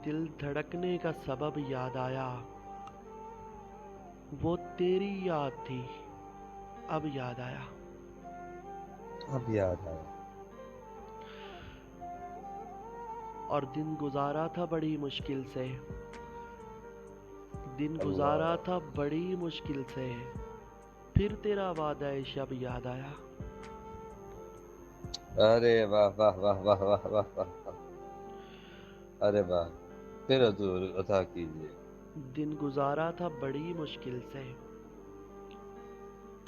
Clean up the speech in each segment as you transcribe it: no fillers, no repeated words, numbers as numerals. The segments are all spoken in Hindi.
दिल धड़कने का सबब याद आया, वो तेरी याद थी, अब याद आया। अब याद आया। और दिन गुजारा था बड़ी मुश्किल से, दिन गुजारा अल्लाह। था बड़ी मुश्किल से, फिर तेरा वादा शब याद आया। अरे वाह वाह वाह वाह वाह वाह वाह वाह। अरे वाह, फिर हजूर अता कीजिए। दिन गुजारा था बड़ी मुश्किल से,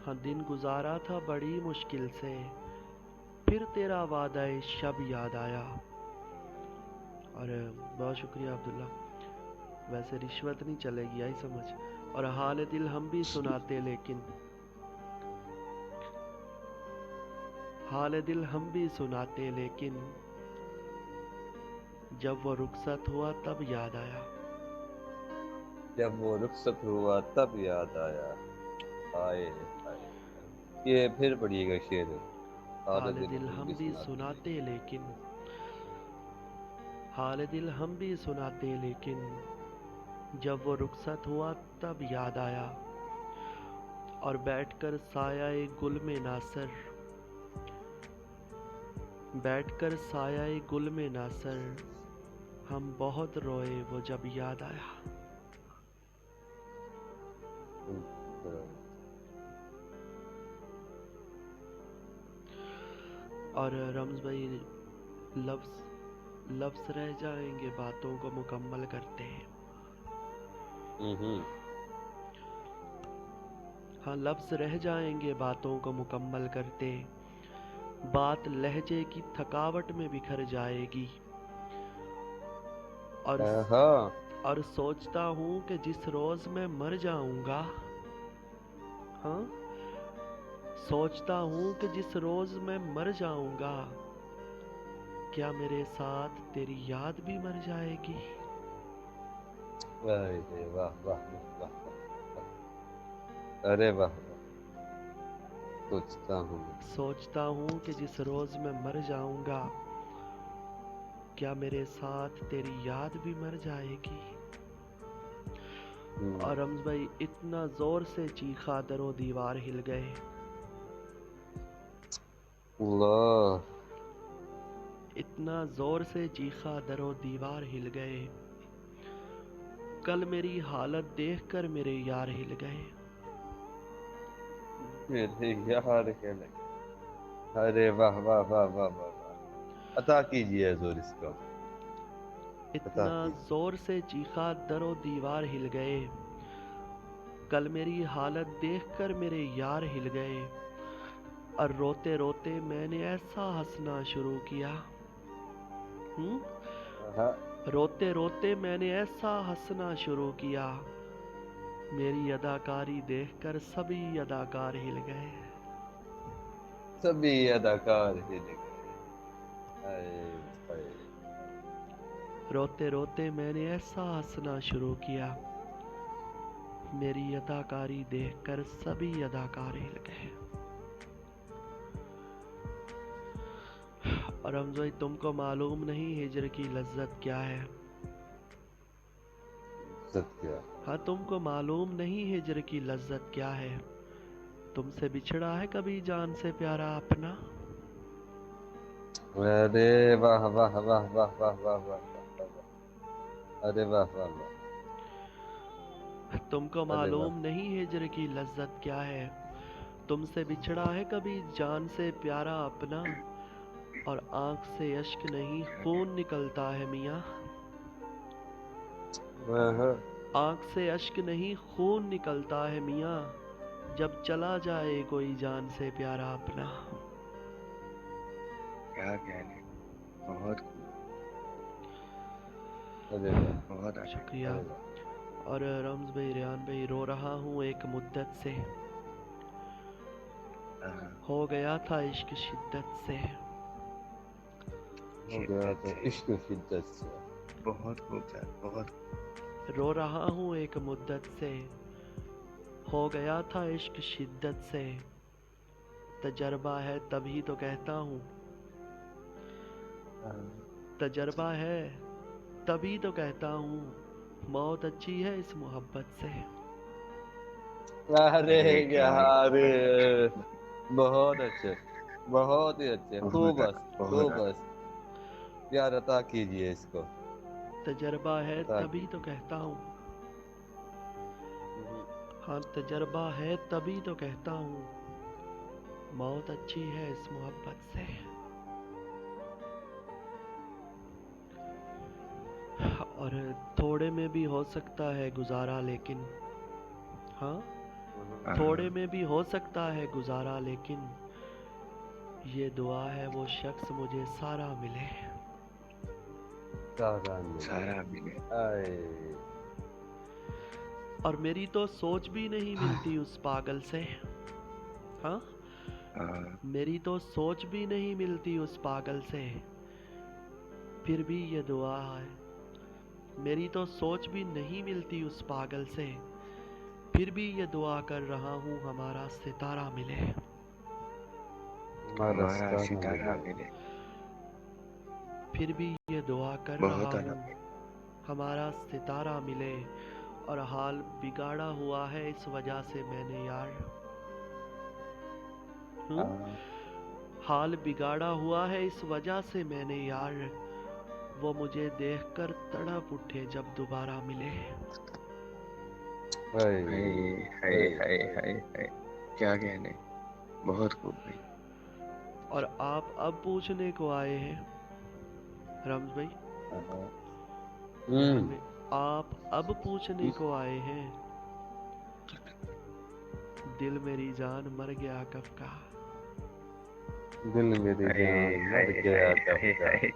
हाँ दिन गुजारा था बड़ी मुश्किल से, फिर तेरा वादा शब याद आया। और बहुत शुक्रिया अब्दुल्ला। वैसे रिश्वत नहीं चलेगी, आई समझ। और हाल दिल हम भी सुनाते लेकिन, हाल दिल हम भी सुनाते लेकिन, जब वो रुखसत हुआ तब याद आया। जब वो रुखसत हुआ तब याद आया। आए आए। ये फिर पढ़िएगा शेर। हाल हाल दिल दिल हम भी हम भी सुनाते सुनाते लेकिन। लेकिन, हाल दिल हम भी सुनाते लेकिन, जब वो रुखसत हुआ तब याद आया। और बैठकर साया गुल में नासर, बैठकर साया गुल में नासर, हम बहुत रोए वो जब याद आया। और रम्ज भाई, लफ्ज लफ्ज रह जाएंगे बातों को मुकम्मल करते हैं। हम्म। हाँ लफ्ज रह जाएंगे बातों को मुकम्मल करते, बात लहजे की थकावट में बिखर जाएगी। और हाँ। और सोचता हूँ कि जिस रोज़ मैं मर जाऊँगा, हाँ सोचता हूँ कि जिस रोज़ मैं मर जाऊँगा, क्या मेरे साथ तेरी याद भी मर जाएगी। अरे वाह वाह वाह वाह वाह वाह। अरे वाह वाह। सोचता हूँ। सोचता हूँ कि जिस रोज़ मैं मर जाऊँगा, क्या मेरे साथ तेरी याद भी मर जाएगी। और रम्ज भाई, इतना ज़ोर से चीखा दरो दीवार हिल गए, अल्लाह। इतना ज़ोर से चीखा दरो दीवार हिल गए, कल मेरी हालत देखकर मेरे यार हिल गए। मेरे यार के लगे। अरे वाह वाह वाह वाह वाह वाह। अता कीजिए हजूर इसको। अता इतना कीजिए। ज़ोर से चीखा दरो दीवार हिल गए, कल मेरी हालत देखकर मेरे यार हिल गए। और रोते रोते मैंने ऐसा हंसना शुरू किया, हाँ। रोते रोते मैंने ऐसा हंसना शुरू किया, मेरी अदाकारी देखकर सभी अदाकार हिल गए। सभी अदाकार हिल गए। हाय हाय। रोते रोते मैंने ऐसा हंसना शुरू किया, मेरी अदाकारी देखकर सभी अदाकार हिल गए। और हमज़ोई, तुमको मालूम नहीं हिजर की लज्जत क्या है। सत्या। हाँ तुमको मालूम नहीं हिजर की लज्जत क्या है, तुमसे बिछड़ा है कभी जान से प्यारा अपना। अरे वाह वाह वाह वाह वाह वाह वाह वाह वाह। अरे वाह वाह वाह। तुमको अरे वाह। मालूम नहीं हिजर की लज्जत क्या है, तुमसे बिछड़ा है कभी जान से प्यारा अपना। और आंख से अश्क नहीं खून निकलता है मियाँ, हाँ। आंख से अश्क नहीं खून निकलता है मियाँ, जब चला जाए कोई जान से प्यारा अपना। क्या कहने। बहुत खूब। अरे वाह। बहुत आगे। शुक्रिया। अरे वाह। और रम्ज भाई, रेहान भाई, रो रहा हूँ एक मुद्दत से, हाँ, हो गया था इश्क शिद्दत से। हो गया शिद्दत तो से। इश्क शिद्दत से। बहुत खूब सर, बहुत। रो रहा हूँ एक मुद्दत से, हो गया था इश्क शिद्दत से। तजर्बा है तभी तो कहता हूँ, हाँ, तजर्बा है तभी तो कहता हूँ मौत अच्छी है इस मोहब्बत से। अरे अरे क्या यार, क्या- बहुत अच्छे, बहुत ही अच्छे, खूब बहुत बस, बहुत खूब बस। यार अता कीजिए इसको। तजर्बा है अता तभी तो कीजिए। कहता हूँ। हम्म। हाँ, तजर्बा है तभी तो कहता हूँ मौत अच्छी है इस मोहब्बत से। और थोड़े में भी हो सकता है गुजारा, लेकिन हाँ, थोड़े हाँ, में भी हो सकता है गुजारा, लेकिन ये दुआ है वो शख्स मुझे सारा मिले। सारा मिले। सारा मिले। आए। और मेरी तो सोच भी नहीं मिलती उस पागल से। हाँ, हाँ, मेरी तो सोच भी नहीं मिलती उस पागल से, फिर भी ये दुआ है। मेरी तो सोच भी नहीं मिलती उस पागल से, फिर भी ये दुआ कर रहा हूँ हमारा सितारा मिले। हमारा हमारा सितारा सितारा मिले। मिले। फिर भी ये दुआ कर रहा बहुत हूँ अलग। हमारा सितारा मिले। और हाल बिगाड़ा हुआ है इस वजह से मैंने यार। हाँ। हाल बिगाड़ा हुआ है इस वजह से मैंने यार, वो मुझे देखकर तड़प उठे जब दोबारा मिले। हाय हाय हाय हाय हाय हाय। हाय हाय, क्या कहने। बहुत खूब भाई। और आप अब पूछने को आए हैं रम्ज भाई, हाँ। रेहान हम्म। भाई, आप अब पूछने को आए हैं दिल मेरी जान मर गया कब का। दिल मेरी हाय जान मर हाय गया हाय कब हाय का। हाय।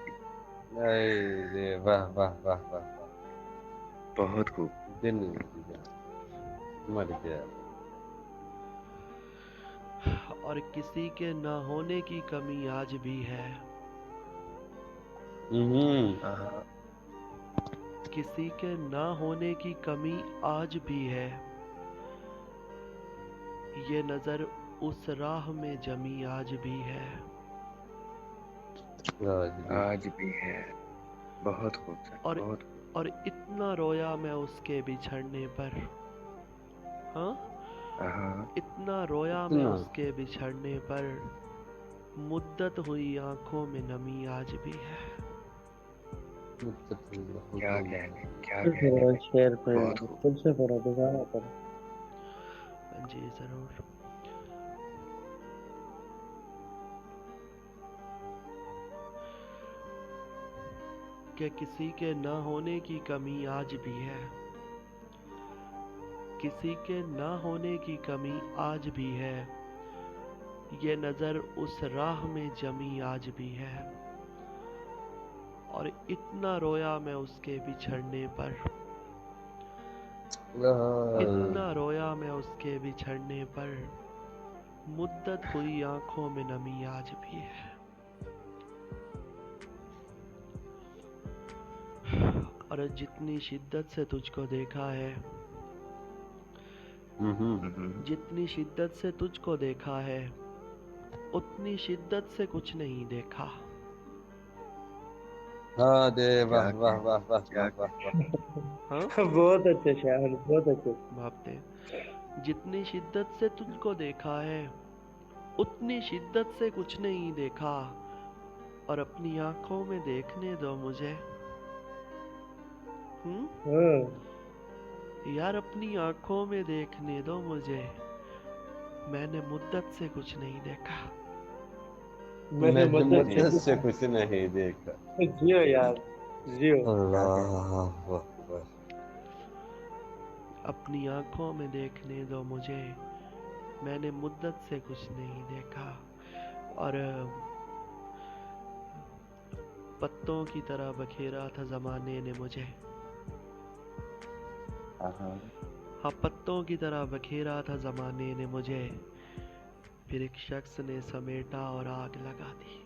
हाय रे, वाह वाह वाह वाह वाह। बहुत खूब। दिल मेरी जान मर गया। और किसी के ना होने की कमी आज भी है। हम्म। हाँ, किसी के ना होने की कमी आज भी है। ये नज़र उस राह में जमी आज भी है। आज भी। आज भी है। बहुत खूब सर, और बहुत खूब। और इतना रोया मैं उसके बिछड़ने पर। हाँ, हाँ, इतना रोया मैं इतना। उसके बिछड़ने पर, मुद्दत हुई आंखों में नमी आज भी है। मुद्दत हुई क्या आंखों में कहने, नमी। क्या फिर से कहने करो भाई। शेयर बहुत फिर खूब। फिर से करो दोबारा करो। जी ज़रूर। कि किसी के ना होने की कमी आज भी है। किसी के ना होने की कमी आज भी है। ये नज़र उस राह में जमी आज भी है। और इतना रोया मैं उसके बिछड़ने पर। इतना रोया मैं उसके बिछड़ने पर, मुद्दत हुई आंखों में नमी आज भी है। और जितनी शिद्दत से तुझको देखा है, हम्म। जितनी शिद्दत से तुझको देखा है, उतनी शिद्दत से कुछ नहीं देखा। हाँ दे, वाह क्या वाह कहने, वाह वाह क्या वाह वाह कहने। वाह। हाँ, बहुत अच्छे शायर, बहुत अच्छे। भापते, जितनी शिद्दत से तुझको देखा है, उतनी शिद्दत से कुछ नहीं देखा। और अपनी आंखों में देखने दो मुझे। हाँ, यार अपनी आंखों में देखने दो मुझे, मैंने मुद्दत से कुछ नहीं देखा। मैंने मैंने मदद से जी, मुद्दत कुछ। से कुछ नहीं देखा। जियो यार, जियो। क्या कहने। अल्लाह अकबर। अपनी आंखों में देखने दो मुझे, मैंने मुद्दत से कुछ नहीं देखा। और पत्तों की तरह बखेरा था ज़माने ने मुझे। हाँ, हाँ, पत्तों की तरह बखेरा था ज़माने ने मुझे, फिर एक शख्स ने समेटा और आग लगा दी।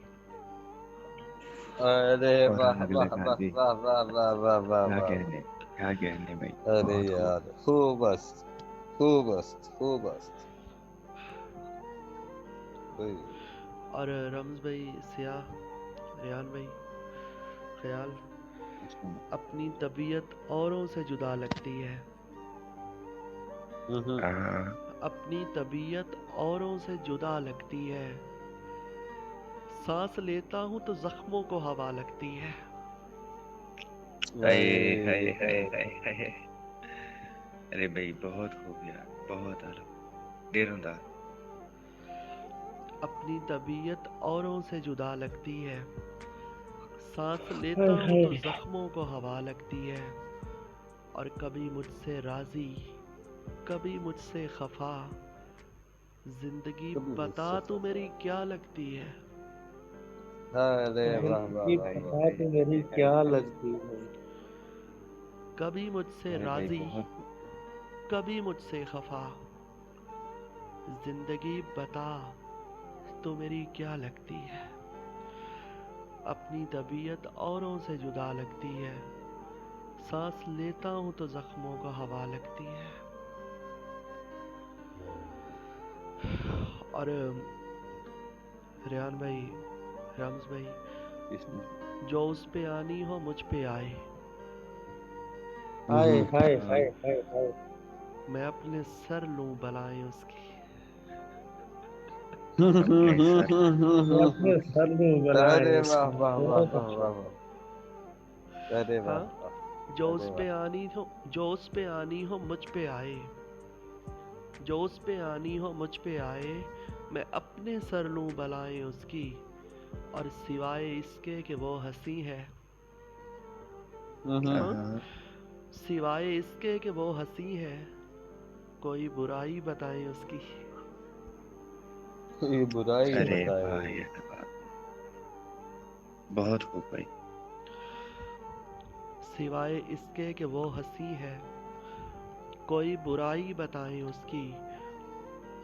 अरे और वाह आग वाह लगा वाह दी। वाह वाह वाह वाह वाह क्या वाह। कहने, क्या कहने भाई। अरे बहुत खूब। यार, खूब मस्त, खूब मस्त, खूब मस्त। ओए। और रम्ज भाई, सिया, रेहान भाई, ख्याल, अपनी तबीयत औरों से जुदा लगती है। अपनी तबीयत औरों से जुदा लगती है। सांस लेता हूँ तो जख्मों को हवा लगती है। हाय हाय हाय हाय हाय। अरे भाई बहुत खूब यार, बहुत आला, डेरों अपनी तबीयत औरों से जुदा लगती है। सांस लेता हाय हूँ तो हाय। जख्मों को हवा लगती है। और कभी मुझसे राजी, कभी मुझसे खफा। जिंदगी कभी बता मुझसे तू मेरी क्या लगती है। अरे वाह वाह जिंदगी वाह वाह। बता तो मेरी क्या लगती है। कभी मुझसे अरे भाई राजी, बहुत कभी मुझसे खफा। जिंदगी बता तू मेरी क्या लगती है। अपनी तबीयत औरों से जुदा लगती है। सांस लेता हूँ तो जख्मों को हवा लगती है। और रेहान भाई, राम्स भाई, इसमें जो उस पे आनी हो मुझ पे आए। हाय हाय हाय हाँ, हाय हाय। मैं अपने सर लूं बलाएं उसकी। अपने सर मैं अपने सर में बनाए अरे वाह उसकी। वाह वाह बहुत वाह अच्छा। वाह वाह। अरे वाह हाँ, वाह। अरे वाह। जो उस पे आनी हो मुझ पे आए। जो उस पे आनी हो मुझ पे आए। मैं अपने सर लूं बलाएं उसकी। और सिवाय इसके कि वो हंसी है। हाँ, हाँ, सिवाय इसके कि वो हंसी है। कोई बुराई बताएं उसकी। ये बुराई अरे बताए। वाह यार वाह, बहुत खूब भाई। सिवाय इसके कि वो हंसी है। कोई बुराई बताएं उसकी।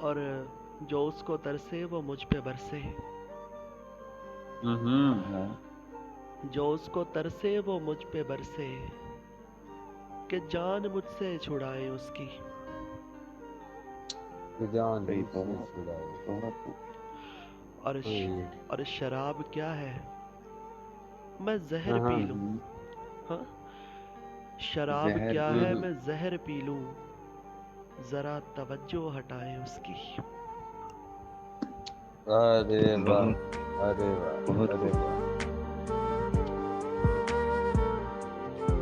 और जो उसको तरसे वो मुझ पे बरसे। हाँ, जो उसको तरसे वो मुझ पे बरसे। कि जान मुझसे छुड़ाए उसकी। कि जान भाई मुझसे बहुत छुड़ाए। बहुत खूब। और ओए। और शराब क्या है, मैं जहर हाँ। पी लूं। हाँ, शराब जहर क्या भी है मैं जहर पी लूं। जरा तवज्जो हटाए उसकी। अरे वाह। बहुत अरे वाह बहुत अरे खूब। वाह।